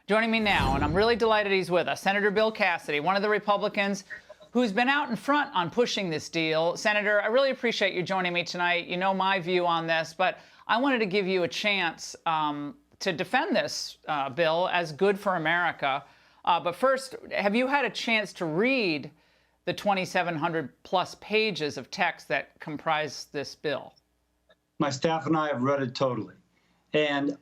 Joining me now, and I'm really delighted he's with us, Senator Bill Cassidy, one of the Republicans who's been out in front on pushing this deal. Senator, I really appreciate you joining me tonight. You know my view on this, but I wanted to give you a chance to defend this bill as good for America. But first, have you had a chance to read the 2,700 plus pages of text that comprise this bill? My staff and I have read it totally. And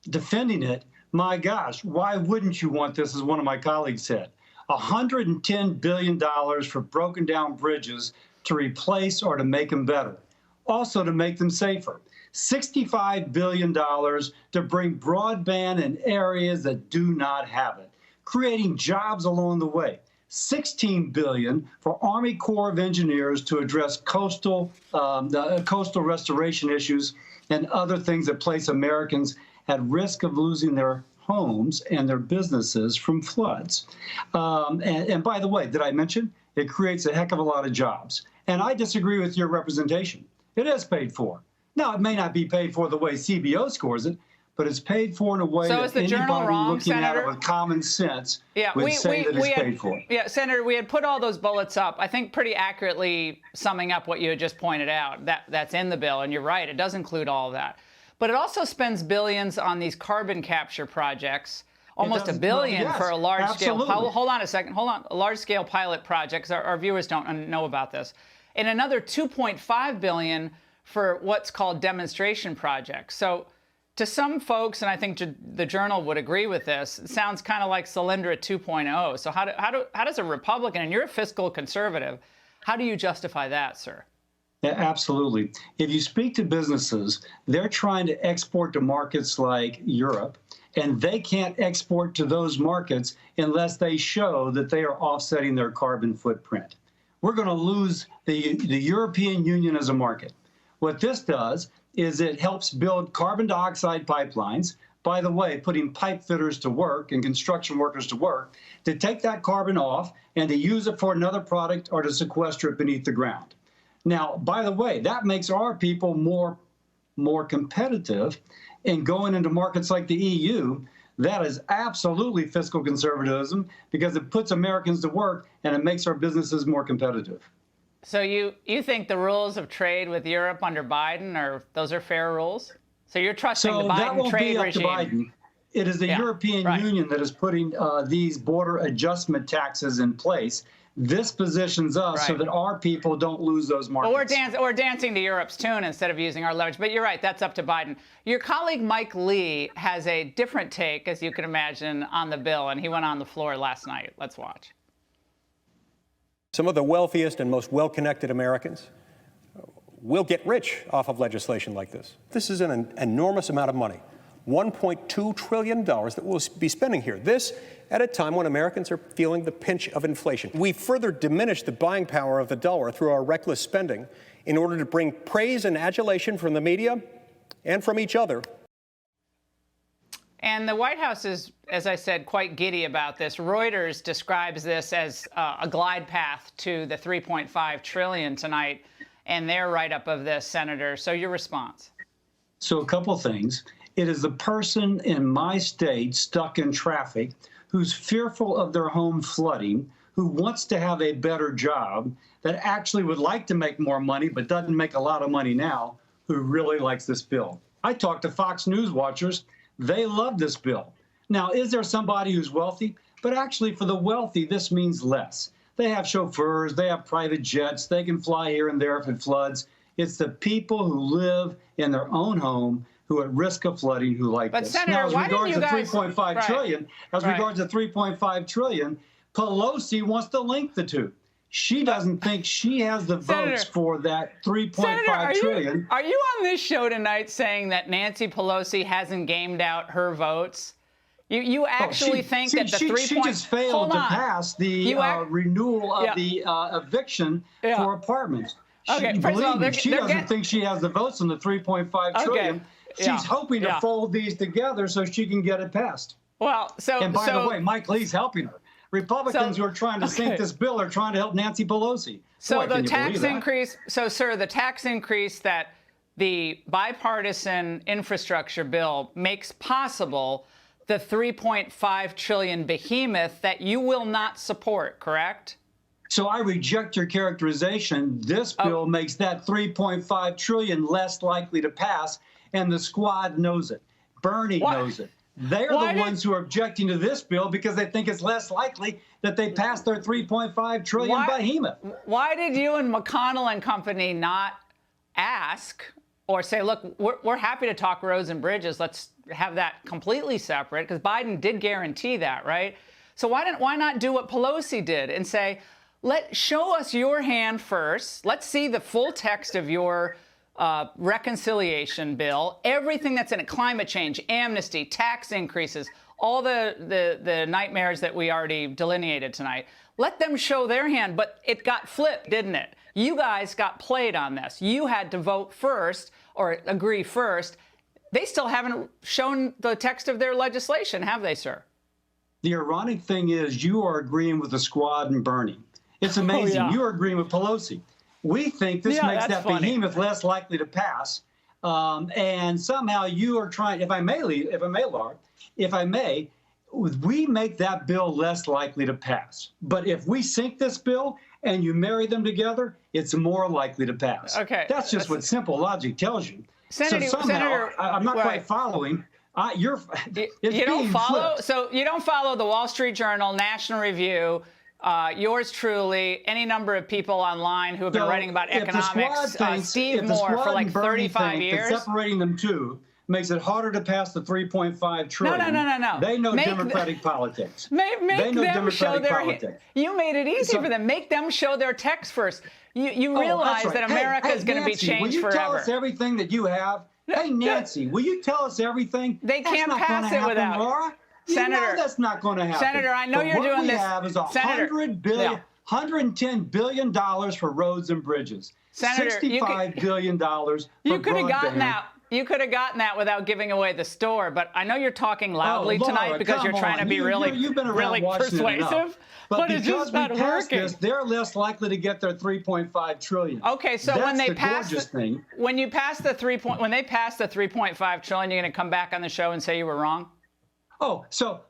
defending it, my gosh, why wouldn't you want this, as one of my colleagues said? $110 billion for broken down bridges to replace or to make them better. Also to make them safer. $65 billion to bring broadband in areas that do not have it, creating jobs along the way. $16 billion for Army Corps of Engineers to address coastal restoration issues and other things that place Americans at risk of losing their homes and their businesses from floods. And by the way, did I mention it creates a heck of a lot of jobs? And I disagree with your representation. It is paid for. Now, it may not be paid for the way CBO scores it, but it's paid for in a way that anybody looking at it with common sense would say that it's paid for. Yeah, Senator, we had put all those bullets up, I think pretty accurately summing up what you had just pointed out. That's in the bill, and you're right, it does include all of that. But it also spends billions on these carbon capture projects, almost $1 billion for a large-scale. Hold on a second. Hold on. A large-scale pilot project. Our viewers don't know about this. And another $2.5 billion for what's called demonstration projects. So to some folks, and I think the Journal would agree with this, it sounds kind of like Solyndra 2.0. So how does a Republican, and you're a fiscal conservative, how do you justify that, sir? Yeah, absolutely. If you speak to businesses, they're trying to export to markets like Europe, and they can't export to those markets unless they show that they are offsetting their carbon footprint. We're going to lose the European Union as a market. What this does is it helps build carbon dioxide pipelines, by the way, putting pipe fitters to work and construction workers to work, to take that carbon off and to use it for another product or to sequester it beneath the ground. Now, by the way, that makes our people more competitive in going into markets like the EU. That is absolutely fiscal conservatism because it puts Americans to work and it makes our businesses more competitive. So you think the rules of trade with Europe under Biden those are fair rules? So you're trusting the Biden trade regime? So that won't be up to Biden. It is the European Union that is putting these border adjustment taxes in place. This positions us so that our people don't lose those markets. Well, we're dancing to Europe's tune instead of using our leverage. But you're right, that's up to Biden. Your colleague Mike Lee has a different take, as you can imagine, on the bill, and he went on the floor last night. Let's watch. Some of the wealthiest and most well-connected Americans will get rich off of legislation like this. This is an enormous amount of money. $1.2 trillion that we'll be spending here. This at a time when Americans are feeling the pinch of inflation. We further diminish the buying power of the dollar through our reckless spending in order to bring praise and adulation from the media and from each other. And the White House is, as I said, quite giddy about this. Reuters describes this as a glide path to the $3.5 trillion tonight, and their write-up of this, Senator. So your response? So a couple things. It is the person in my state stuck in traffic who's fearful of their home flooding, who wants to have a better job, that actually would like to make more money but doesn't make a lot of money now, who really likes this bill. I talked to Fox News watchers. They love this bill. Now, is there somebody who's wealthy? But actually, for the wealthy, this means less. They have chauffeurs, they have private jets, they can fly here and there if it floods. It's the people who live in their own home who are at risk of flooding who like this. Senator, now, as why regards didn't to you guys... 3.5 trillion, regards to 3.5 trillion, Pelosi wants to link the two. She doesn't think she has the votes for that 3.5 trillion. Are you on this show tonight saying that Nancy Pelosi hasn't gamed out her votes? You actually think that the 3. She just failed to pass the renewal of the eviction for apartments. Okay, first of all, she doesn't think she has the votes on the 3.5 trillion. She's hoping to fold these together so she can get it passed. Well, and by the way, Mike Lee's helping her. Republicans who are trying to sink this bill are trying to help Nancy Pelosi. So the tax increase, sir, the tax increase that the bipartisan infrastructure bill makes possible the 3.5 trillion behemoth that you will not support, correct? So I reject your characterization. This bill makes that 3.5 trillion less likely to pass, and the squad knows it. Bernie knows it. They're the ones who are objecting to this bill because they think it's less likely that they pass their 3.5 trillion behemoth. Why did you and McConnell and company not ask or say, look, we're happy to talk roads and bridges. Let's have that completely separate, because Biden did guarantee that, right? So why not do what Pelosi did and say, show us your hand first. Let's see the full text of your reconciliation bill, everything that's in it, climate change, amnesty, tax increases, all the nightmares that we already delineated tonight. Let them show their hand. But it got flipped, didn't it? You guys got played on this. You had to vote first or agree first. They still haven't shown the text of their legislation, have they, sir? The ironic thing is you are agreeing with the squad and Bernie. It's amazing. Oh, yeah. You are agreeing with Pelosi. We think this makes that behemoth less likely to pass. And somehow you are trying, if I may, Laura, we make that bill less likely to pass. But if we sync this bill and you marry them together, it's more likely to pass. Okay. That's just what simple logic tells you. Senator, so somehow, I'm not quite following. You don't follow. Flipped. So you don't follow the Wall Street Journal, National Review, yours truly, any number of people online who have been writing about economics. Steve Moore for like 35 years. Separating them two makes it harder to pass the 3.5 trillion. No. They know Democratic politics. Make they know them show their. politics. You made it easy for them. Make them show their text first. You realize that America is going to be changed forever. Will you tell us everything that you have? Hey, Nancy, will you tell us everything? They can't pass it without. Laura. Senator, you know that's not going to happen. Senator, I know you're doing this. What we have is $110 billion for roads and bridges. Senator, $65 billion for you could have gotten broadband. that. You could have gotten that without giving away the store, but I know you're talking loudly tonight because you're trying to be really persuasive. But it's just not working. This, they're less likely to get their 3.5 trillion. Okay, so that's when they the pass gorgeous thing. When you pass the when they pass the 3.5 trillion, you're going to come back on the show and say you were wrong? Oh, so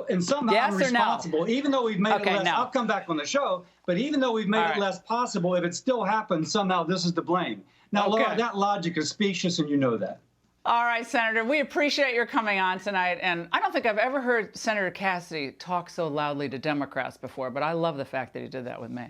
and somehow yes I'm responsible, no? Even though we've made it less. No. I'll come back on the show, but even though we've made it less possible, if it still happens, somehow this is to blame. Now, Laura, that logic is specious, and you know that. All right, Senator, we appreciate your coming on tonight. And I don't think I've ever heard Senator Cassidy talk so loudly to Democrats before, but I love the fact that he did that with me.